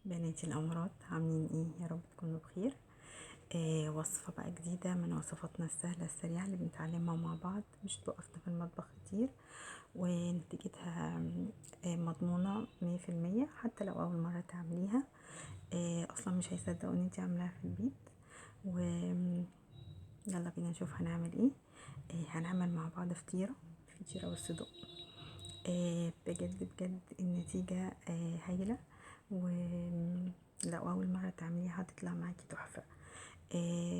بناتي الأمارات عاملين ايه؟ يا رب تكونوا بخير. وصفة بقى جديدة من وصفاتنا السهلة السريعة اللي بنتعلمها مع بعض، مش توقفنا في المطبخ كتير، ونتيجتها مضمونة 100%. حتى لو أول مرة تعمليها أصلا مش هيصدقوا ان انتي عاملاها في البيت. و يلا بينا نشوف هنعمل ايه. هنعمل مع بعض فطيرة والصدق. بجد بجد النتيجة هايلة، ولو أول مرة تعمليها هتطلع معاكي تحفة.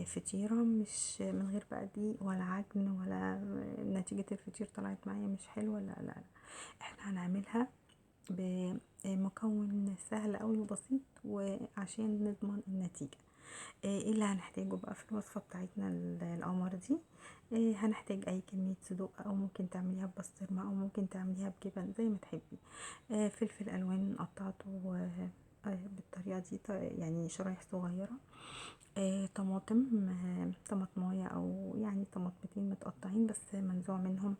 فطيرة مش من غير بقى دقيق ولا عجن، ولا نتيجة الفطير طلعت معايا مش حلوة، لا لا لا. احنا هنعملها بمكون سهل قوي وبسيط، وعشان نضمن النتيجة. ايه اللي هنحتاجه بقى في الوصفة بتاعتنا القمر دي؟ هنحتاج اي كمية صدوق، او ممكن تعمليها ببسطرمة، او ممكن تعمليها بجبن زي ما تحبي. فلفل الوان قطعته بالطريقة دي، يعني شرايح صغيرة. طماطم، طماطمايه او يعني طماطمتين متقطعين بس منزوع منهم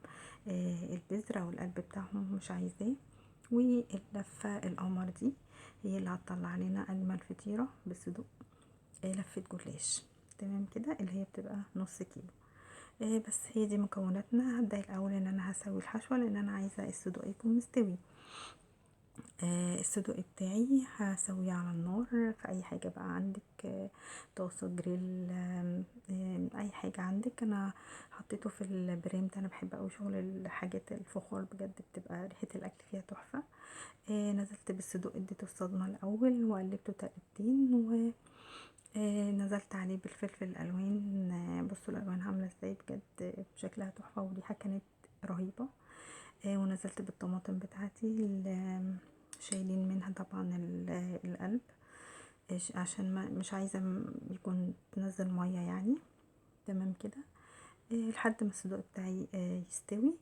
البذرة او القلب بتاعهم مش عايزاه. واللفة القمر دي هي اللي هتطلع لنا اجمل فطيرة بالصدوق. لفة جلاش تمام كده، اللي هي بتبقى نص كيلو. بس هي دي مكوناتنا. هبدأ الاول ان انا هسوي الحشوة، لان انا عايزة الصدوق يكون مستوي. الصدوق بتاعي هسويه على النار في اي حاجة بقى عندك، طاسة جريل، اي حاجة عندك. انا حطيته في البريم ده، انا بحب اوي شغل الحاجات الفخار، بجد بتبقى ريحة الاكل فيها تحفة. نزلت بالصدوق، اديته الصدمة الاول وقلبته تقلبتين، و نزلت عليه بالفلفل الالوان. بصوا الالوان عامله ازاي، بجد شكلها تحفه وريحه كانت رهيبه. ونزلت بالطماطم بتاعتي شايلين منها طبعا القلب، عشان ما مش عايزه يكون تنزل ميه يعني. تمام كده. لحد ما الصدوق بتاعي يستوي.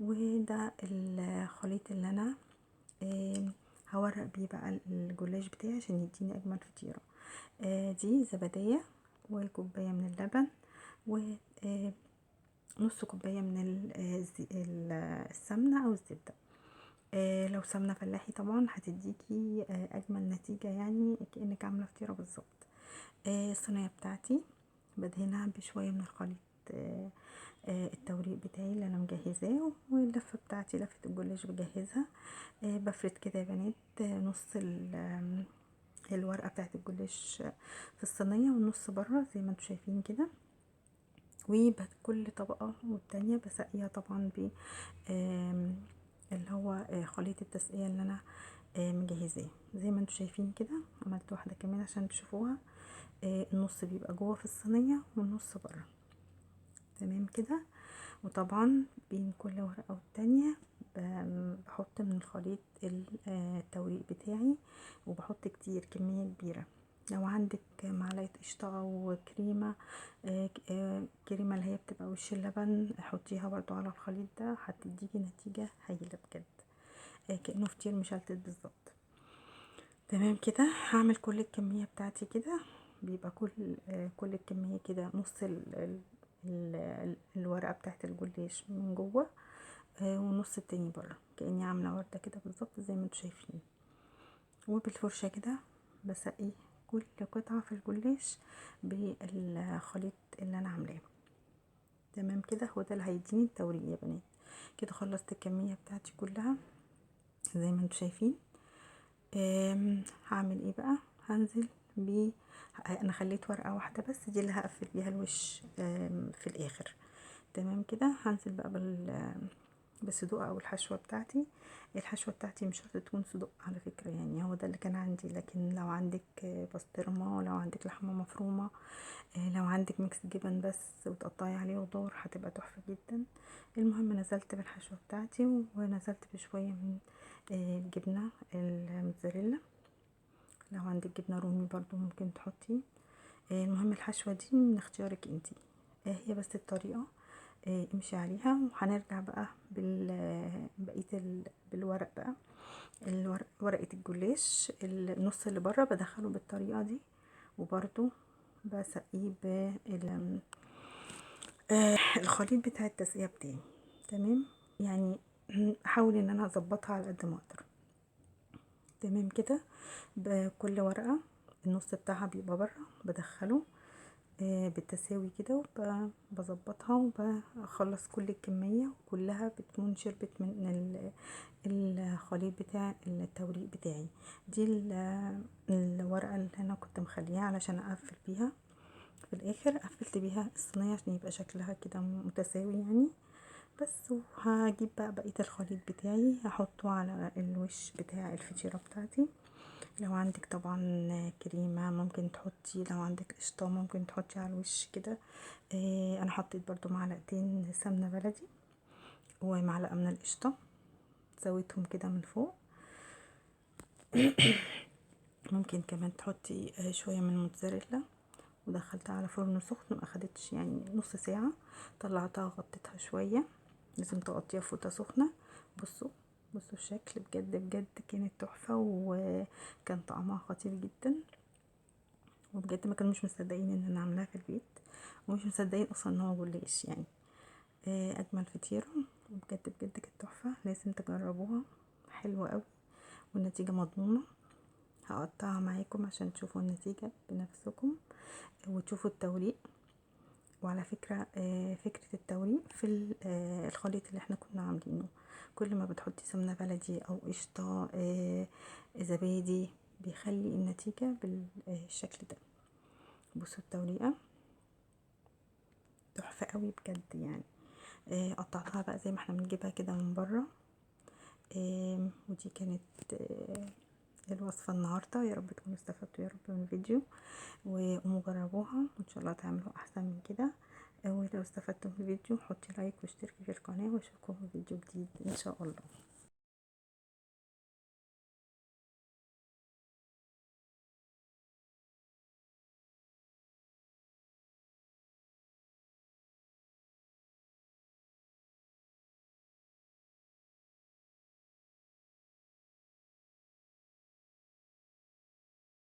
وده الخليط اللي انا هورق بيه بقى الجلاش بتاعي عشان يديني اجمل فطيره. دي زبديه، وكوبايه من اللبن، ونص كوبايه من السمنه او الزبده. لو سمنه فلاحي طبعا هتديكي اجمل نتيجه، يعني كانك عامله فطيره بالظبط. الصينيه بتاعتي بدهنها بشويه من الخليط التوريق بتاعي اللي انا مجهزاه، واللفه بتاعتي لفه الجلاش بجهزها. بفرد كده يا بنات نص الورقه بتاعت الجلاش في الصينيه، والنص بره زي ما انتم شايفين كده. وكل طبقه والتانية بسقيها طبعا ب اللي هو خليط التسقيه اللي انا مجهزاه زي ما انتم شايفين كده. عملت واحده كمان عشان تشوفوها. النص بيبقى جوه في الصينيه والنص بره. تمام كده. وطبعا بين كل ورقة والتانية بحط من الخليط التوريق بتاعي، وبحط كتير، كمية كبيرة. لو عندك معلقة قشطة او كريمة، كريمة اللي هي بتبقى وش اللبن، حطيها برضو على الخليط ده، هتديكي نتيجة هايلة بجد. كأنه فطير مشلتت بالظبط. تمام كده. هعمل كل الكمية بتاعتي كده، بيبقى كل الكمية كده نص الورقة بتاعت الجلاش من جوه، ونص التاني بره، كأني عاملة وردة كده بالظبط زي ما انتوا شايفين. وبالفرشة كده بسقي كل قطعة في الجلاش بالخليط اللي انا عاملاه. تمام كده. هو ده اللي هيديني التوريق يا بنات. كده خلصت الكمية بتاعتي كلها زي ما انتوا شايفين. هعمل ايه بقى؟ هنزل ب انا خليت ورقه واحده بس، دي اللي هقفل بيها الوش في الاخر. تمام كده. هنزل بقى بالصدوق او الحشوه بتاعتي. الحشوه بتاعتي مش شرط تكون صدوق على فكره، يعني هو ده اللي كان عندي، لكن لو عندك بسطرمه، لو عندك لحمه مفرومه، لو عندك ميكس جبن بس وتقطعي عليه خضار، هتبقى تحفه جدا. المهم نزلت بالحشوه بتاعتي، ونزلت بشويه من الجبنه الموتزاريلا. لو عندك جبنه رومي برضو ممكن تحطي. المهم الحشوه دي من اختيارك انتي. هي بس الطريقه امشي عليها. وهنرجع بقى بالورق بقى. ورقه الجلاش النص اللي بره بدخله بالطريقه دي، وبرضو بسقيه الخليط بتاع التسقيه بتاعي. تمام. يعني احاول ان انا اظبطها على قد ما اقدر. تمام كده. بكل ورقة النص بتاعها بيبقى بره، بدخله بالتساوي كده، وبظبطها وبخلص كل الكمية وكلها بتكون شربت من الخليط بتاع التوريق بتاعي. دي الورقة اللي انا كنت مخليها علشان اقفل بيها. في الاخر قفلت بيها الصينية عشان يبقى شكلها كده متساوي يعني. بس وهجيب بقى بقية الخليط بتاعي هحطه على الوش بتاع الفطيرة بتاعتي. لو عندك طبعا كريمة ممكن تحطي، لو عندك قشطة ممكن تحطي على الوش كده. انا حطيت برضو معلقتين سمنة بلدي ومعلقة من القشطة، زودتهم كده من فوق. ممكن كمان تحطي شوية من الموتزاريلا، ودخلتها على فرن سخن، ما اخدتش يعني نص ساعة. طلعتها غطيتها شوية، لازم تغطيها فوطة سخنة. بصوا بصوا الشكل، بجد بجد كانت تحفة، وكان طعمها خطير جدا. وبجد ما كانوا مش مصدقين ان انا عاملاها في البيت، ومش مصدقين اصلا ان هو جلاش يعني. اجمل فطيرة، وبجد بجد كانت تحفة، لازم تجربوها، حلوة قوي والنتيجة مضمونة. هقطعها معاكم عشان تشوفوا النتيجة بنفسكم وتشوفوا التوريق. وعلى فكرة فكرة التوريق في الخليط اللي احنا كنا عاملينه، كل ما بتحطي سمنة بلدي او قشطة زبادي بيخلي النتيجة بالشكل ده. بصوا التوريقة تحفة قوي بجد يعني. قطعتها بقى زي ما احنا بنجيبها كده من بره. ودي كانت الوصفة النهاردة. يا رب تكونوا استفدتوا يا رب من الفيديو، وقوموا جربوها وان شاء الله تعملوا احسن من كده. ولو استفدتوا من الفيديو حطي لايك واشتركي في القناة، واشوفكم في فيديو جديد ان شاء الله.